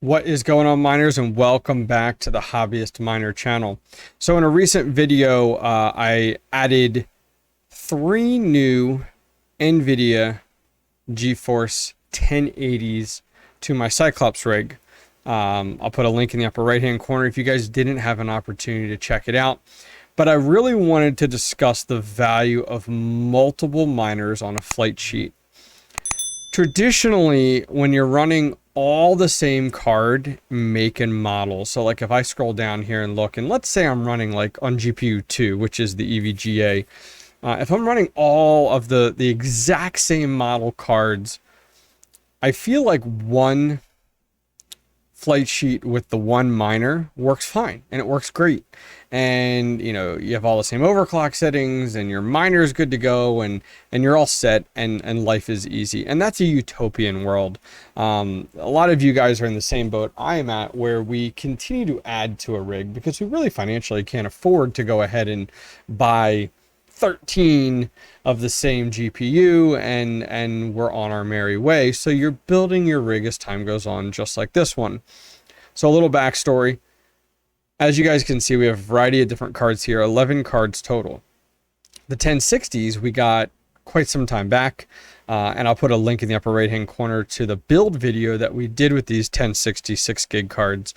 What is going on, miners, and welcome back to the Hobbyist Miner channel. So in a recent video, I added 3 new NVIDIA GeForce 1080s to my Cyclops rig. I'll put a link in the upper right hand corner if you guys didn't have an opportunity to check it out. But I really wanted to discuss the value of multiple miners on a flight sheet. Traditionally, when you're running all the same card, make, and model, so like if I scroll down here and look, and let's say I'm running like on GPU 2, which is the EVGA, if I'm running all of the exact same model cards, I feel like one flight sheet with the one miner works fine, and it works great. And you know, you have all the same overclock settings, and your miner is good to go, and you're all set, and life is easy. And that's a utopian world. A lot of you guys are in the same boat I am at, where we continue to add to a rig because we really financially can't afford to go ahead and buy 13 of the same GPU, and we're on our merry way. So you're building your rig as time goes on, just like this one. So a little backstory. As you guys can see, we have a variety of different cards here, 11 cards total. The 1060s we got quite some time back, and I'll put a link in the upper right hand corner to the build video that we did with these 1060 6 gig cards.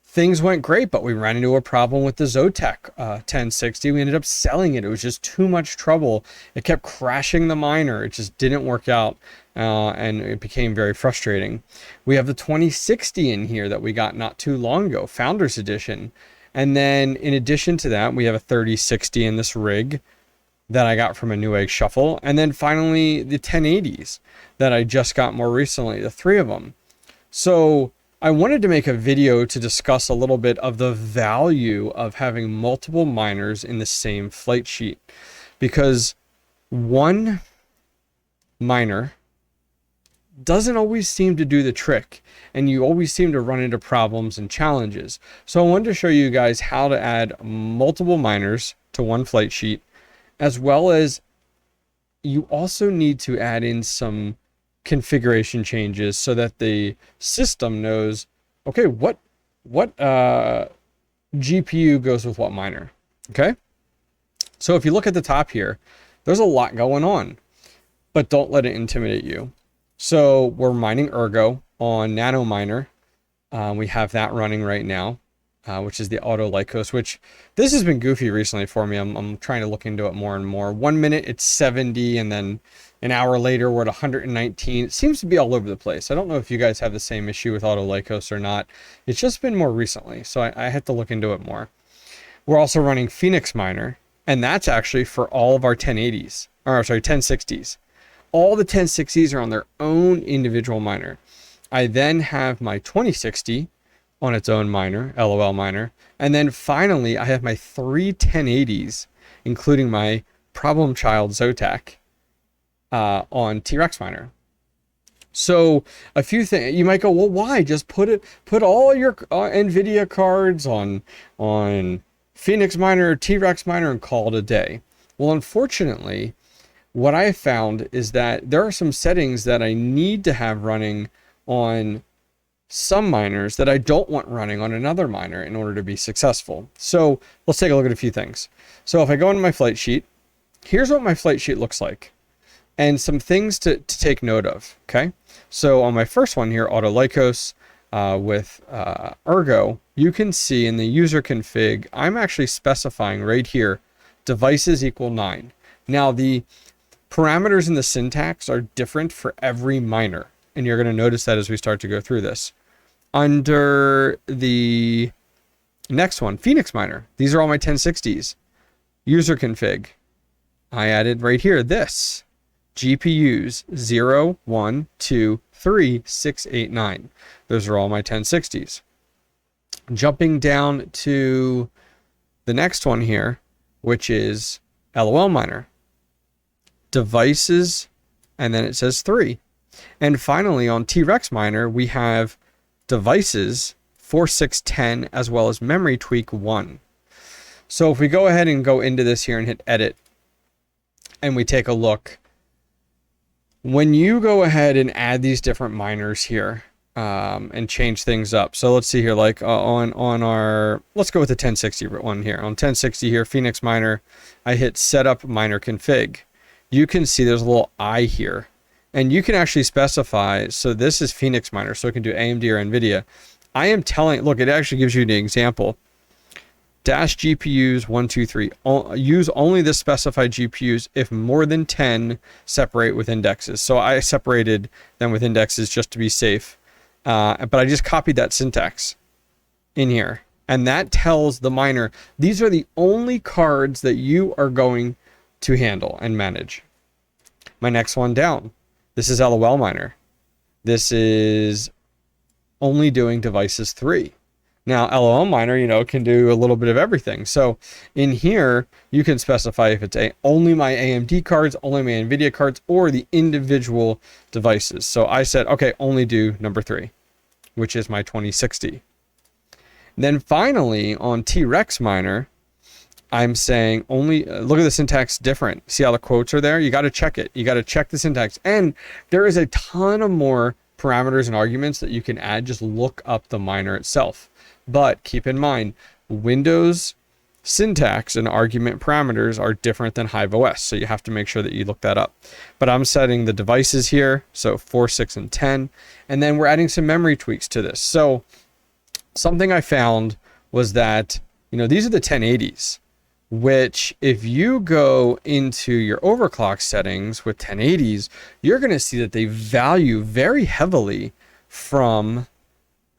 Things went great, but we ran into a problem with the Zotac 1060. We ended up selling it. It was just too much trouble. It kept crashing the miner. It just didn't work out, and it became very frustrating. We have the 2060 in here that we got not too long ago, Founders Edition. And then in addition to that, we have a 3060 in this rig that I got from a Newegg Shuffle. And then finally, the 1080s that I just got more recently, the 3 of them. So I wanted to make a video to discuss a little bit of the value of having multiple miners in the same flight sheet, because one miner doesn't always seem to do the trick, and you always seem to run into problems and challenges. So I wanted to show you guys how to add multiple miners to one flight sheet, as well as you also need to add in some configuration changes so that the system knows, okay, what GPU goes with what miner. Okay, so if you look at the top here, there's a lot going on, but don't let it intimidate you. So we're mining Ergo on Nano Miner. We have that running right now, which is the auto Lycos, which this has been goofy recently for me. I'm trying to look into it more and more. 1 minute it's 70, and then an hour later we're at 119. It seems to be all over the place. I don't know if you guys have the same issue with auto Lycos or not. It's just been more recently, so I had to look into it more. We're also running Phoenix Miner, and that's actually for all of our 1080s, or sorry, 1060s. All the 1060s are on their own individual miner. I then have my 2060 on its own miner, LOL miner. And then finally, I have my 3 1080s, including my problem child Zotac, on T-Rex miner. So a few things, you might go, well, why? Just put all your NVIDIA cards on Phoenix miner or T-Rex miner and call it a day. Well, unfortunately, what I found is that there are some settings that I need to have running on some miners that I don't want running on another miner in order to be successful. So let's take a look at a few things. So if I go into my flight sheet, here's what my flight sheet looks like, and some things to take note of. Okay, so on my first one here, auto Lycos with Ergo, you can see in the user config, I'm actually specifying right here, devices equal 9. Now the parameters in the syntax are different for every miner, and you're going to notice that as we start to go through this. Under the next one, Phoenix Miner, these are all my 1060s. User config, I added right here this, GPUs 0, 1, 2, 3, 6, 8, 9. Those are all my 1060s. Jumping down to the next one here, which is LOL Miner. Devices, and then it says 3. And finally, on T-Rex Miner, we have devices 4, 6, 10, as well as memory tweak 1. So if we go ahead and go into this here and hit edit, and we take a look, when you go ahead and add these different miners here, and change things up. So let's see here, like on our, let's go with the 1060 one here. On 1060 here, Phoenix Miner, I hit setup miner config. You can see there's a little I here, and you can actually specify. So this is Phoenix Miner, so it can do AMD or NVIDIA. I am telling, look, it actually gives you an example. Dash GPUs 1, 2, 3. Use only the specified GPUs if more than 10 separate with indexes. So I separated them with indexes just to be safe. But I just copied that syntax in here. And that tells the miner, these are the only cards that you are going to handle and manage. My next one down. This is LOL Miner. This is only doing devices 3. Now, LOL Miner, you know, can do a little bit of everything. So in here, you can specify if it's only my AMD cards, only my NVIDIA cards, or the individual devices. So I said, okay, only do number 3, which is my 2060. Then finally, on T-Rex Miner, I'm saying only, look at the syntax different. See how the quotes are there? You got to check it. You got to check the syntax. And there is a ton of more parameters and arguments that you can add. Just look up the miner itself. But keep in mind, Windows syntax and argument parameters are different than HIVEOS, so you have to make sure that you look that up. But I'm setting the devices here, so 4, 6, and 10, and then we're adding some memory tweaks to this. So something I found was that, you know, these are the 1080s, which if you go into your overclock settings with 1080s, you're going to see that they value very heavily from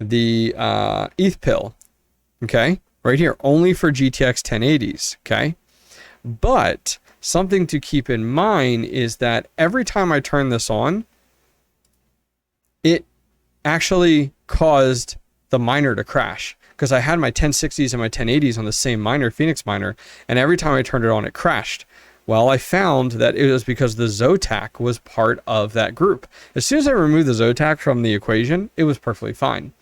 the ETH pill, okay, right here, only for GTX 1080s, okay. But something to keep in mind is that every time I turn this on, it actually caused the miner to crash, because I had my 1060s and my 1080s on the same miner, Phoenix Miner, and every time I turned it on, it crashed. Well, I found that it was because the Zotac was part of that group. As soon as I removed the Zotac from the equation, it was perfectly fine.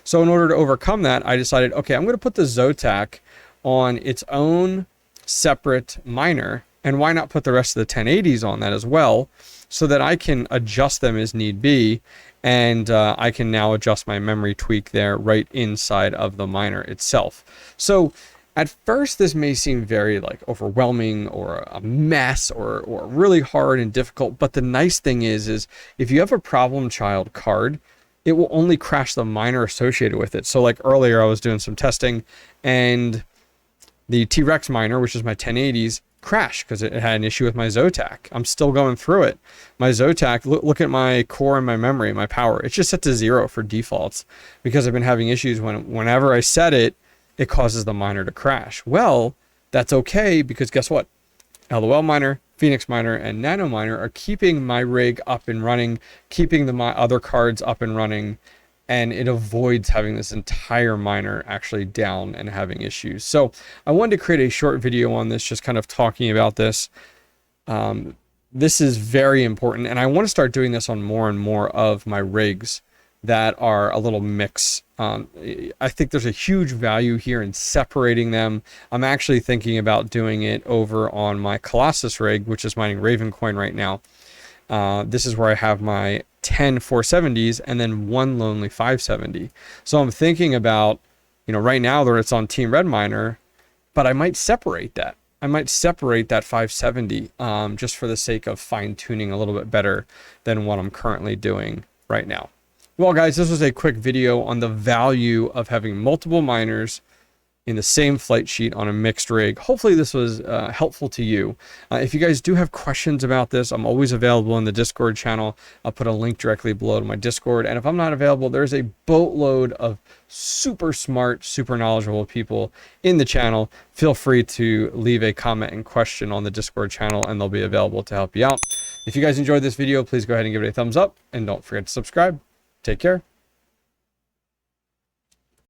So in order to overcome that, I decided, okay, I'm going to put the Zotac on its own separate miner, and why not put the rest of the 1080s on that as well, so that I can adjust them as need be, and I can now adjust my memory tweak there right inside of the miner itself. So at first, this may seem very like overwhelming or a mess or really hard and difficult. But the nice thing is if you have a problem child card, it will only crash the miner associated with it. So like earlier, I was doing some testing and the T-Rex miner, which is my 1080s, crashed because it had an issue with my Zotac. I'm still going through it. My Zotac, look at my core and my memory, my power. It's just set to 0 for defaults because I've been having issues whenever I set it, it causes the miner to crash. Well, that's okay, because guess what? LOL Miner, Phoenix Miner, and Nano Miner are keeping my rig up and running, keeping my other cards up and running, and it avoids having this entire miner actually down and having issues. So I wanted to create a short video on this, just kind of talking about this. This is very important, and I want to start doing this on more and more of my rigs that are a little mix. I think there's a huge value here in separating them. I'm actually thinking about doing it over on my Colossus rig, which is mining Ravencoin right now. This is where I have my 10 470s and then one lonely 570. So I'm thinking about, you know, right now that it's on Team Red Miner, but I might separate that. I might separate that 570 just for the sake of fine tuning a little bit better than what I'm currently doing right now. Well, guys, this was a quick video on the value of having multiple miners in the same flight sheet on a mixed rig. Hopefully this was helpful to you. If you guys do have questions about this, I'm always available in the Discord channel. I'll put a link directly below to my Discord. And if I'm not available, there's a boatload of super smart, super knowledgeable people in the channel. Feel free to leave a comment and question on the Discord channel, and they'll be available to help you out. If you guys enjoyed this video, please go ahead and give it a thumbs up, and don't forget to subscribe. Take care.